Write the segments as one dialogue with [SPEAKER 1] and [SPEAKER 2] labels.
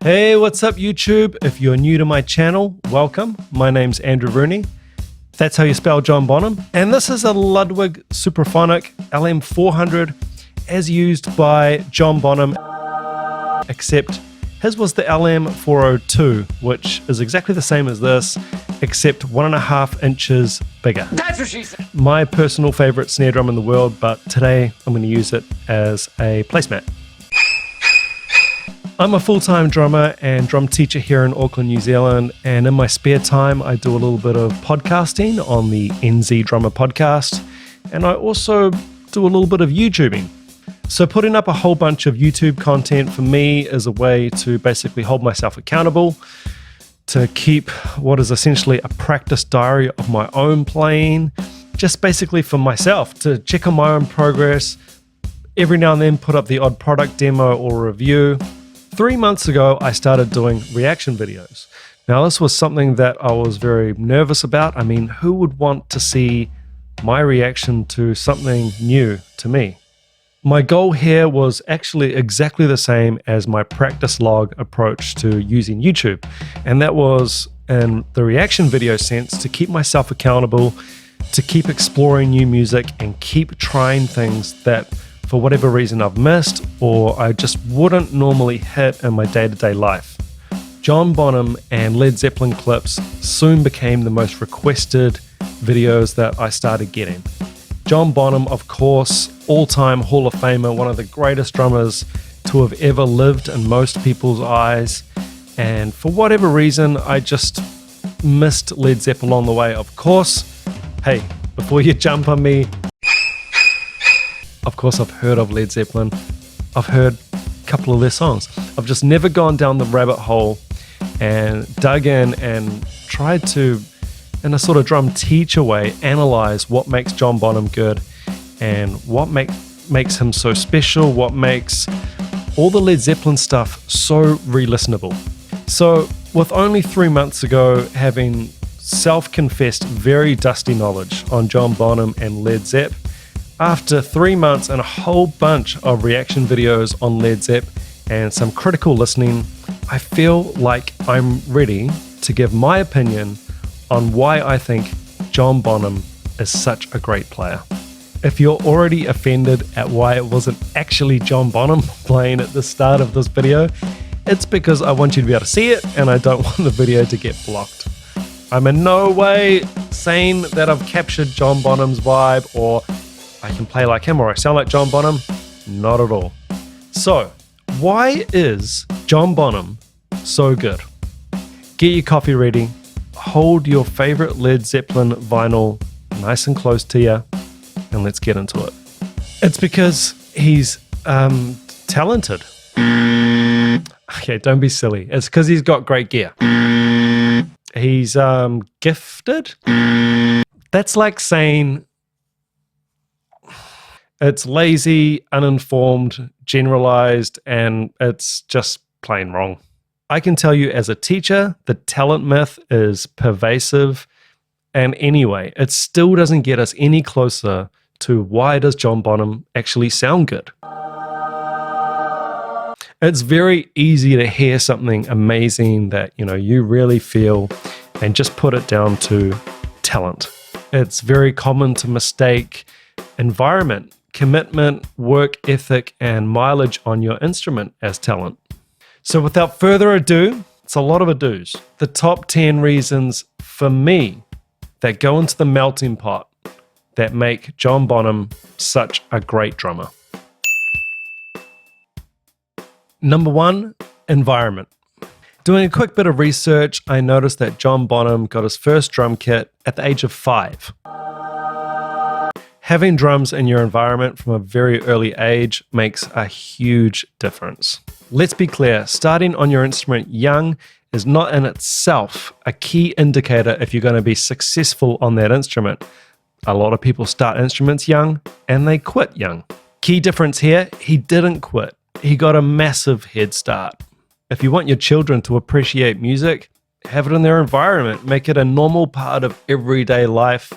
[SPEAKER 1] Hey, what's up YouTube? If you're new to my channel, welcome. My name's Andrew Rooney. That's how you spell John Bonham. And this is a Ludwig Supraphonic LM400 as used by John Bonham, except his was the LM402, which is exactly the same as this, except 1.5 inches bigger.
[SPEAKER 2] That's what she said.
[SPEAKER 1] My personal favorite snare drum in the world, but today I'm going to use it as a placemat. I'm a full-time drummer and drum teacher here in Auckland, New Zealand, and in my spare time I do a little bit of podcasting on the NZ Drummer podcast, and I also do a little bit of YouTubing. So putting up a whole bunch of YouTube content for me is a way to basically hold myself accountable, to keep what is essentially a practice diary of my own playing, just basically for myself, to check on my own progress, every now and then put up the odd product demo or review. 3 months ago, I started doing reaction videos. Now, this was something that I was very nervous about. I mean, who would want to see my reaction to something new to me? My goal here was actually exactly the same as my practice log approach to using YouTube. And that was, in the reaction video sense, to keep myself accountable, to keep exploring new music and keep trying things that for whatever reason I've missed or I just wouldn't normally hit in my day-to-day life. John Bonham and Led Zeppelin clips soon became the most requested videos that I started getting. John Bonham, of course, all-time Hall of Famer, one of the greatest drummers to have ever lived in most people's eyes. And for whatever reason, I just missed Led Zeppelin along the way. Of course, hey, before you jump on me, of course, I've heard of Led Zeppelin. I've heard a couple of their songs. I've just never gone down the rabbit hole and dug in and tried to, in a sort of drum teacher way, analyze what makes John Bonham good and what makes him so special, what makes all the Led Zeppelin stuff so re-listenable. So with only 3 months ago having self-confessed very dusty knowledge on John Bonham and Led Zepp, after 3 months and a whole bunch of reaction videos on Led Zepp and some critical listening, I feel like I'm ready to give my opinion on why I think John Bonham is such a great player. If you're already offended at why it wasn't actually John Bonham playing at the start of this video, it's because I want you to be able to see it and I don't want the video to get blocked. I'm in no way saying that I've captured John Bonham's vibe or I can play like him or I sound like John Bonham. Not at all. So, why is John Bonham so good? Get your coffee ready, hold your favorite Led Zeppelin vinyl nice and close to you, and let's get into it. It's because he's talented. Okay, don't be silly. It's because he's got great gear. He's gifted. That's like saying it's lazy, uninformed, generalized, and it's just plain wrong. I can tell you as a teacher, the talent myth is pervasive. And anyway, it still doesn't get us any closer to why does John Bonham actually sound good. It's very easy to hear something amazing that you really feel and just put it down to talent. It's very common to mistake environment, commitment, work ethic, and mileage on your instrument as talent. So without further ado, it's a lot of ados. The top 10 reasons for me that go into the melting pot that make John Bonham such a great drummer. Number 1, environment. Doing a quick bit of research, I noticed that John Bonham got his first drum kit at the age of 5. Having drums in your environment from a very early age makes a huge difference. Let's be clear, starting on your instrument young is not in itself a key indicator if you're going to be successful on that instrument. A lot of people start instruments young and they quit young. Key difference here, he didn't quit. He got a massive head start. If you want your children to appreciate music, have it in their environment, make it a normal part of everyday life.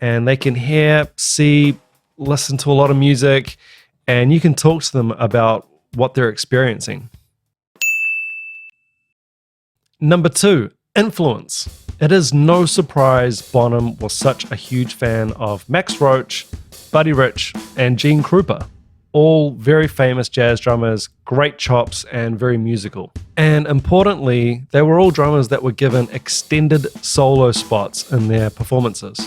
[SPEAKER 1] And they can hear, see, listen to a lot of music, and you can talk to them about what they're experiencing. Number 2, influence. It is no surprise Bonham was such a huge fan of Max Roach, Buddy Rich, and Gene Krupa. All very famous jazz drummers, great chops, and very musical. And importantly, they were all drummers that were given extended solo spots in their performances.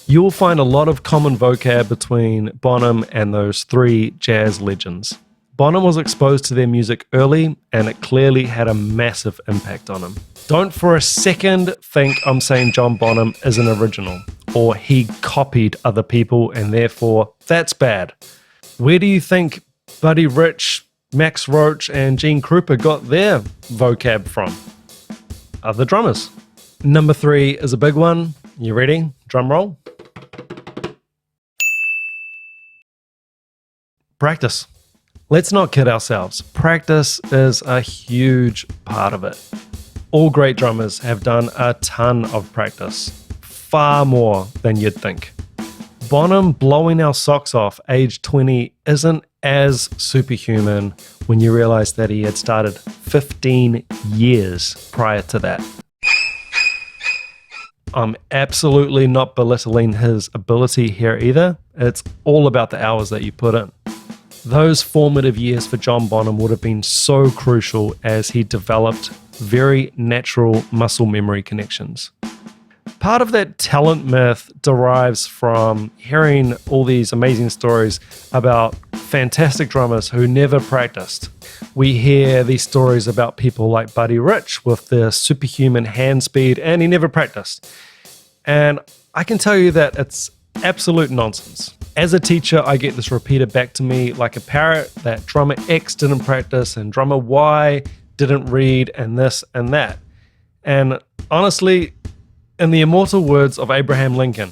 [SPEAKER 1] You will find a lot of common vocab between Bonham and those 3 jazz legends. Bonham was exposed to their music early, and it clearly had a massive impact on him. Don't for a second think I'm saying John Bonham is an original, or he copied other people and therefore that's bad. Where do you think Buddy Rich, Max Roach, and Gene Krupa got their vocab from? Other drummers. Number 3 is a big one. You ready? Drum roll. Practice. Let's not kid ourselves. Practice is a huge part of it. All great drummers have done a ton of practice, far more than you'd think. Bonham blowing our socks off age 20 isn't as superhuman when you realize that he had started 15 years prior to that. I'm absolutely not belittling his ability here either. It's all about the hours that you put in. Those formative years for John Bonham would have been so crucial as he developed very natural muscle memory connections. Part of that talent myth derives from hearing all these amazing stories about fantastic drummers who never practiced. We hear these stories about people like Buddy Rich with their superhuman hand speed, and he never practiced. And I can tell you that it's absolute nonsense. As a teacher, I get this repeated back to me like a parrot that drummer X didn't practice and drummer Y didn't read and this and that. And honestly, in the immortal words of Abraham Lincoln,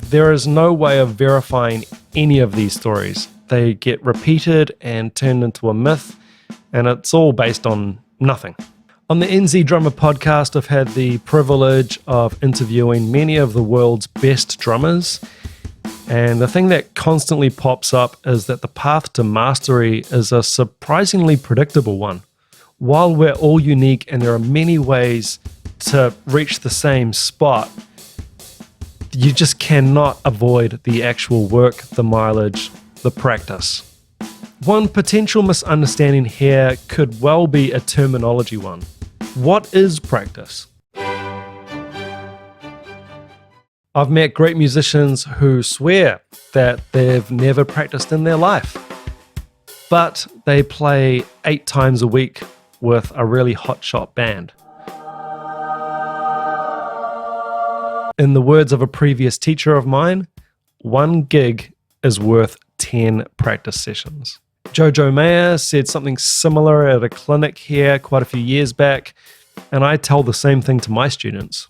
[SPEAKER 1] there is no way of verifying any of these stories. They get repeated and turned into a myth, and it's all based on nothing. On the NZ Drummer podcast, I've had the privilege of interviewing many of the world's best drummers. And the thing that constantly pops up is that the path to mastery is a surprisingly predictable one. While we're all unique and there are many ways to reach the same spot, you just cannot avoid the actual work, the mileage, the practice. One potential misunderstanding here could well be a terminology one. What is practice? I've met great musicians who swear that they've never practiced in their life, but they play 8 times a week with a really hotshot band. In the words of a previous teacher of mine, 1 gig is worth 10 practice sessions. Jojo Mayer said something similar at a clinic here quite a few years back, and I tell the same thing to my students.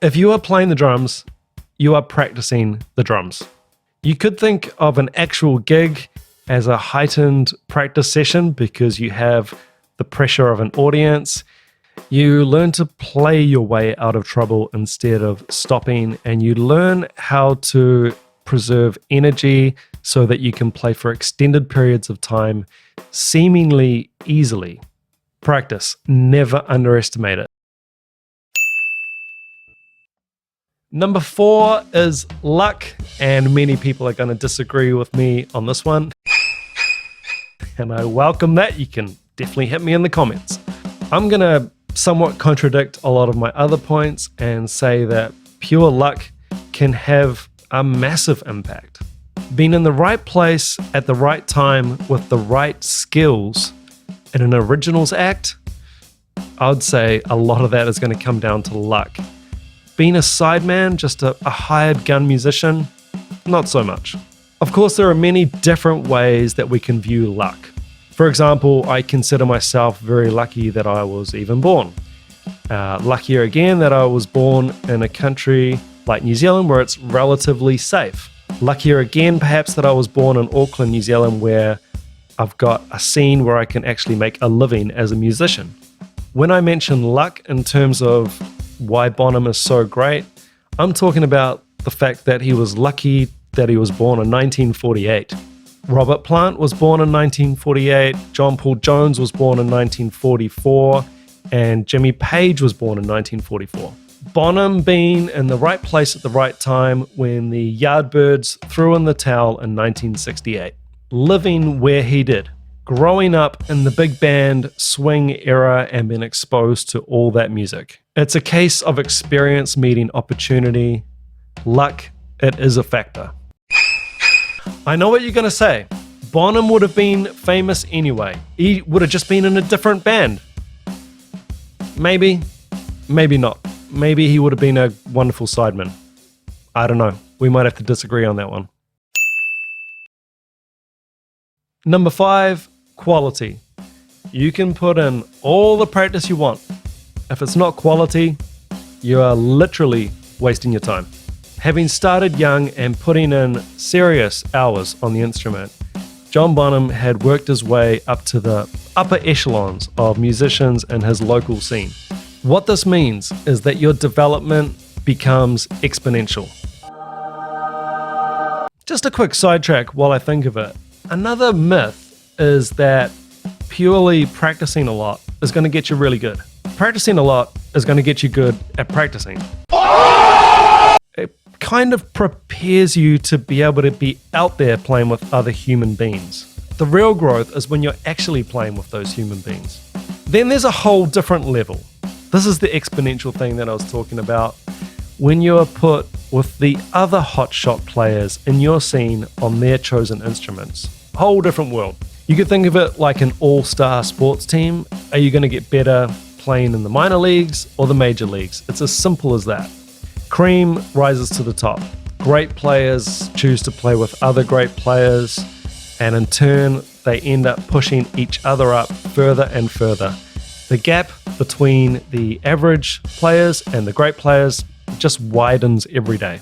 [SPEAKER 1] If you are playing the drums, you are practicing the drums. You could think of an actual gig as a heightened practice session because you have the pressure of an audience. You learn to play your way out of trouble instead of stopping, and you learn how to preserve energy so that you can play for extended periods of time seemingly easily. Practice, never underestimate it. Number 4 is luck, and many people are going to disagree with me on this one. And I welcome that. You can definitely hit me in the comments. I'm going to somewhat contradict a lot of my other points and say that pure luck can have a massive impact. Being in the right place at the right time with the right skills in an originals act, I would say a lot of that is going to come down to luck. Being a sideman, just a hired gun musician, not so much. Of course, there are many different ways that we can view luck. For example, I consider myself very lucky that I was even born. Luckier again that I was born in a country like New Zealand where it's relatively safe. Luckier again perhaps that I was born in Auckland, New Zealand, where I've got a scene where I can actually make a living as a musician. When I mention luck in terms of why Bonham is so great, I'm talking about the fact that he was lucky that he was born in 1948. Robert Plant was born in 1948, John Paul Jones was born in 1944, and Jimmy Page was born in 1944. Bonham being in the right place at the right time when the Yardbirds threw in the towel in 1968. Living where he did. Growing up in the big band swing era and being exposed to all that music. It's a case of experience meeting opportunity. Luck, it is a factor. I know what you're going to say. Bonham would have been famous anyway. He would have just been in a different band. Maybe, maybe not. Maybe he would have been a wonderful sideman. I don't know. We might have to disagree on that one. Number 5, quality. You can put in all the practice you want. If it's not quality, you are literally wasting your time. Having started young and putting in serious hours on the instrument, John Bonham had worked his way up to the upper echelons of musicians in his local scene. What this means is that your development becomes exponential. Just a quick sidetrack while I think of it. Another myth is that purely practicing a lot is going to get you really good. Practicing a lot is going to get you good at practicing. It kind of prepares you to be able to be out there playing with other human beings. The real growth is when you're actually playing with those human beings. Then there's a whole different level. This is the exponential thing that I was talking about. When you are put with the other hotshot players in your scene on their chosen instruments. Whole different world. You could think of it like an all-star sports team. Are you going to get better playing in the minor leagues or the major leagues? It's as simple as that. Cream rises to the top. Great players choose to play with other great players, and in turn, they end up pushing each other up further and further. The gap between the average players and the great players just widens every day.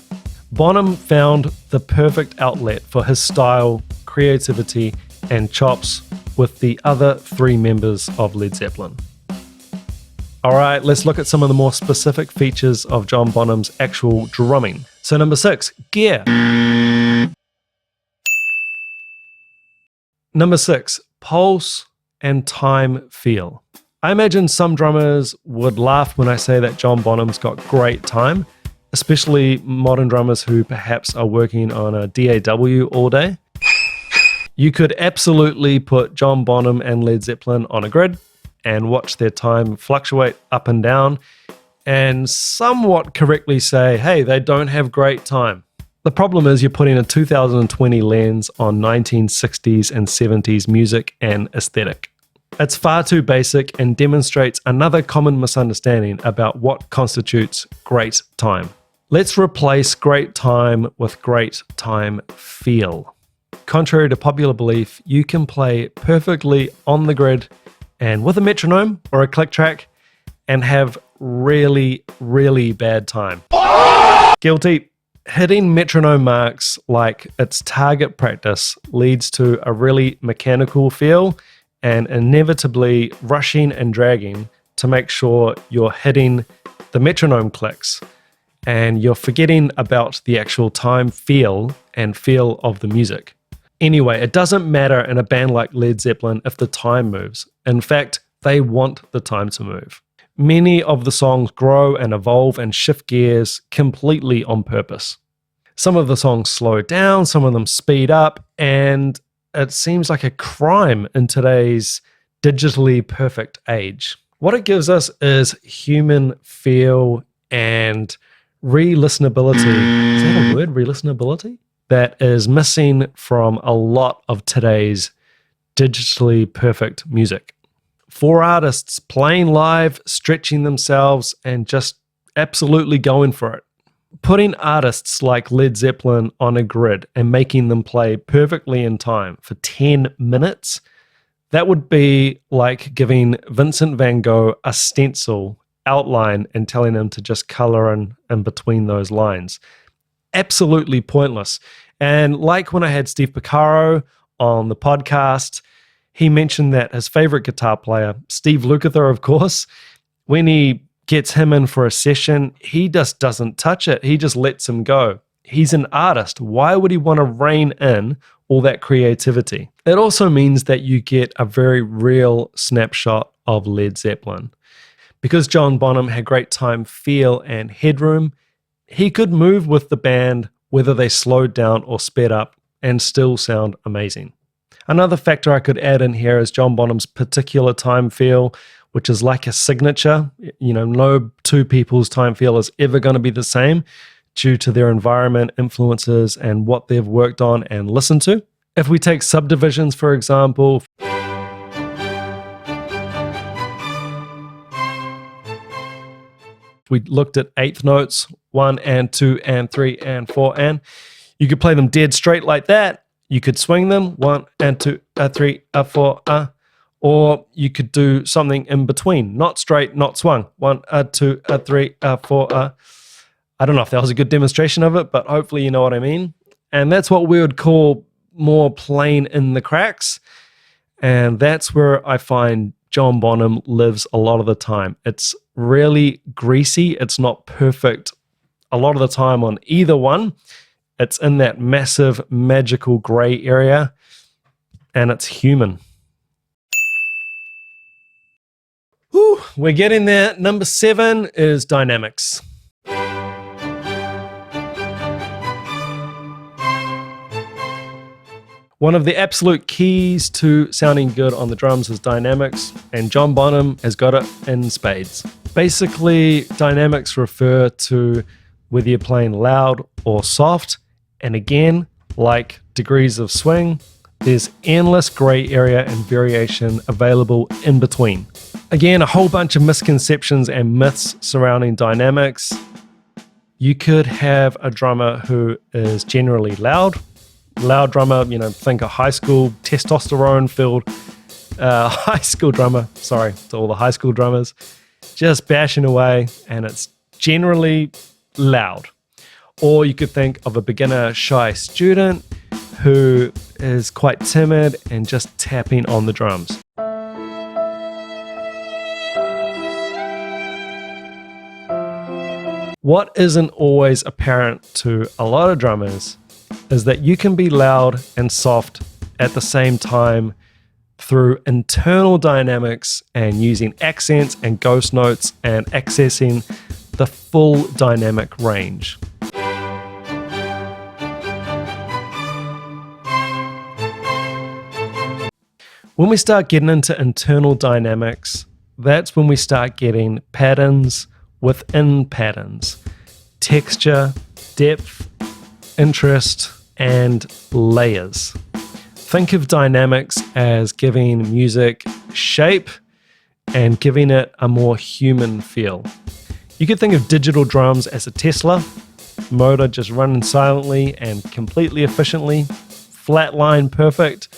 [SPEAKER 1] Bonham found the perfect outlet for his style, creativity, and chops with the other 3 members of Led Zeppelin. All right, let's look at some of the more specific features of John Bonham's actual drumming. So number 6, gear. Number 6, pulse and time feel. I imagine some drummers would laugh when I say that John Bonham's got great time, especially modern drummers who perhaps are working on a DAW all day. You could absolutely put John Bonham and Led Zeppelin on a grid and watch their time fluctuate up and down and somewhat correctly say, hey, they don't have great time. The problem is you're putting a 2020 lens on 1960s and 70s music and aesthetic. It's far too basic and demonstrates another common misunderstanding about what constitutes great time. Let's replace great time with great time feel. Contrary to popular belief, you can play perfectly on the grid and with a metronome or a click track and have really, really bad time. Guilty. Hitting metronome marks like it's target practice leads to a really mechanical feel and inevitably rushing and dragging to make sure you're hitting the metronome clicks and you're forgetting about the actual time feel and feel of the music. Anyway, it doesn't matter in a band like Led Zeppelin if the time moves. In fact, they want the time to move. Many of the songs grow and evolve and shift gears completely on purpose. Some of the songs slow down, some of them speed up, and it seems like a crime in today's digitally perfect age. What it gives us is human feel and re-listenability. Is that a word, re-listenability? That is missing from a lot of today's digitally perfect music. For artists playing live, stretching themselves, and just absolutely going for it. Putting artists like Led Zeppelin on a grid and making them play perfectly in time for 10 minutes, that would be like giving Vincent van Gogh a stencil outline and telling him to just color in between those lines. Absolutely pointless. And like when I had Steve Porcaro on the podcast, he mentioned that his favorite guitar player, Steve Lukather, of course, when he gets him in for a session, he just doesn't touch it. He just lets him go. He's an artist. Why would he want to rein in all that creativity? It also means that you get a very real snapshot of Led Zeppelin. Because John Bonham had great time feel and headroom, he could move with the band whether they slowed down or sped up and still sound amazing. Another factor I could add in here is John Bonham's particular time feel, which is like a signature. No two people's time feel is ever going to be the same due to their environment, influences, and what they've worked on and listened to. If we take subdivisions, for example, we looked at eighth notes, 1 and 2 and 3 and 4, and you could play them dead straight like that. You could swing them 1 and 2, 3, 4, or you could do something in between, not straight, not swung. 1, 2, 3, 4. I don't know if that was a good demonstration of it, but hopefully you know what I mean. And that's what we would call more plain in the cracks. And that's where I find John Bonham lives a lot of the time. It's really greasy. It's not perfect a lot of the time on either one. It's in that massive magical gray area, and it's human. Whew, we're getting there. Number 7 is dynamics. One of the absolute keys to sounding good on the drums is dynamics, and John Bonham has got it in spades. Basically, dynamics refer to whether you're playing loud or soft, and again, like degrees of swing, there's endless gray area and variation available in between. Again, a whole bunch of misconceptions and myths surrounding dynamics. You could have a drummer who is generally loud drummer, think a high school testosterone-filled high school drummer, sorry to all the high school drummers, just bashing away, and it's generally loud. Or you could think of a beginner shy student who is quite timid and just tapping on the drums. What isn't always apparent to a lot of drummers is that you can be loud and soft at the same time through internal dynamics and using accents and ghost notes and accessing the full dynamic range. When we start getting into internal dynamics, that's when we start getting patterns within patterns, texture, depth, interest, and layers. Think of dynamics as giving music shape and giving it a more human feel. You could think of digital drums as a Tesla motor just running silently and completely efficiently, flatline perfect,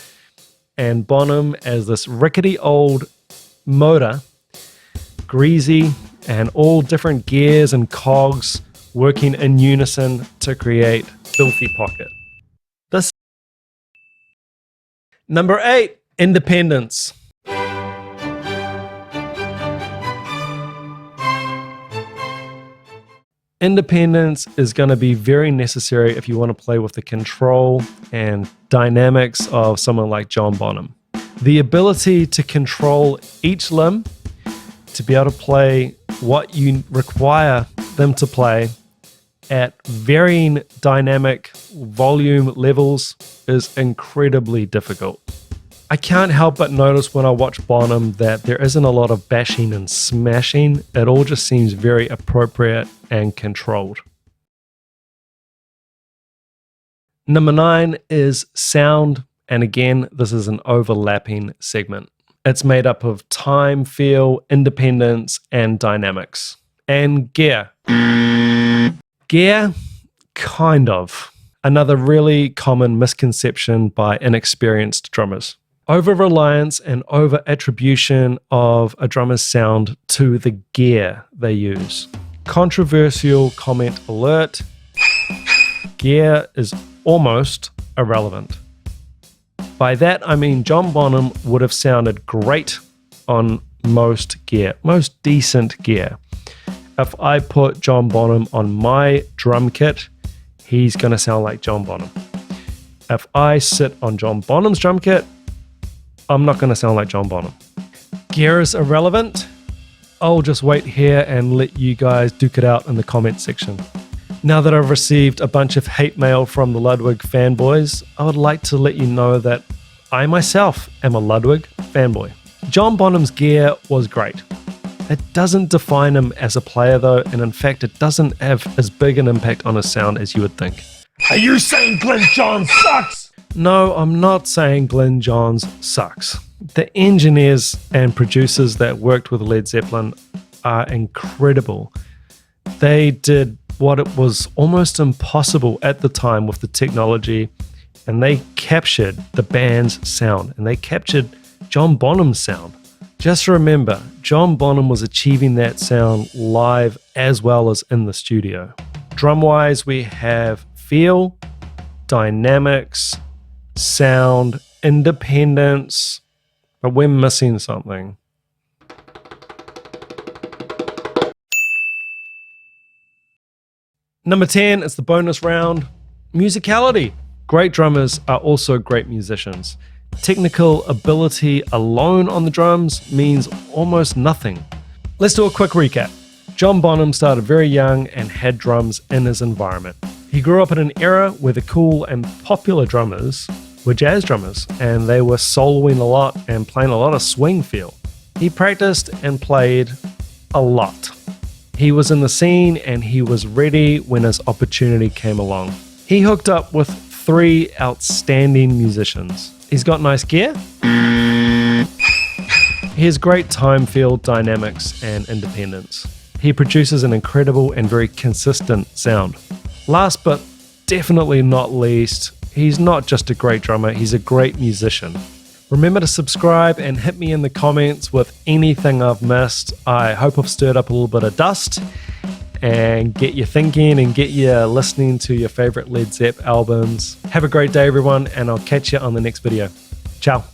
[SPEAKER 1] and Bonham as this rickety old motor, greasy and all different gears and cogs working in unison to create filthy pocket. Number 8, independence. Independence is going to be very necessary if you want to play with the control and dynamics of someone like John Bonham. The ability to control each limb, to be able to play what you require them to play at varying dynamic volume levels is incredibly difficult. I can't help but notice when I watch Bonham that there isn't a lot of bashing and smashing. It all just seems very appropriate and controlled. Number 9 is sound, and again, this is an overlapping segment. It's made up of time, feel, independence, and dynamics. And gear. Gear, kind of. Another really common misconception by inexperienced drummers. Over-reliance and over-attribution of a drummer's sound to the gear they use. Controversial comment alert. Gear is almost irrelevant. By that, I mean John Bonham would have sounded great on most gear, most decent gear. If I put John Bonham on my drum kit, he's going to sound like John Bonham. If I sit on John Bonham's drum kit, I'm not going to sound like John Bonham. Gear is irrelevant? I'll just wait here and let you guys duke it out in the comment section. Now that I've received a bunch of hate mail from the Ludwig fanboys, I would like to let you know that I myself am a Ludwig fanboy. John Bonham's gear was great. It doesn't define him as a player though, and in fact it doesn't have as big an impact on his sound as you would think.
[SPEAKER 2] Are you saying Glenn Johns sucks?
[SPEAKER 1] No, I'm not saying Glenn Johns sucks. The engineers and producers that worked with Led Zeppelin are incredible. They did what it was almost impossible at the time with the technology, and they captured the band's sound, and they captured John Bonham's sound. Just remember, John Bonham was achieving that sound live as well as in the studio. Drum-wise, we have feel, dynamics, sound, independence, but we're missing something. Number 10 is the bonus round, musicality. Great drummers are also great musicians. Technical ability alone on the drums means almost nothing. Let's do a quick recap. John Bonham started very young and had drums in his environment. He grew up in an era where the cool and popular drummers were jazz drummers, and they were soloing a lot and playing a lot of swing feel. He practiced and played a lot. He was in the scene and he was ready when his opportunity came along. He hooked up with 3 outstanding musicians. He's got nice gear. He has great time feel, dynamics, and independence. He produces an incredible and very consistent sound. Last but definitely not least, he's not just a great drummer, he's a great musician. Remember to subscribe and hit me in the comments with anything I've missed. I hope I've stirred up a little bit of dust and get you thinking and get you listening to your favorite Led Zepp albums. Have a great day, everyone, and I'll catch you on the next video. Ciao.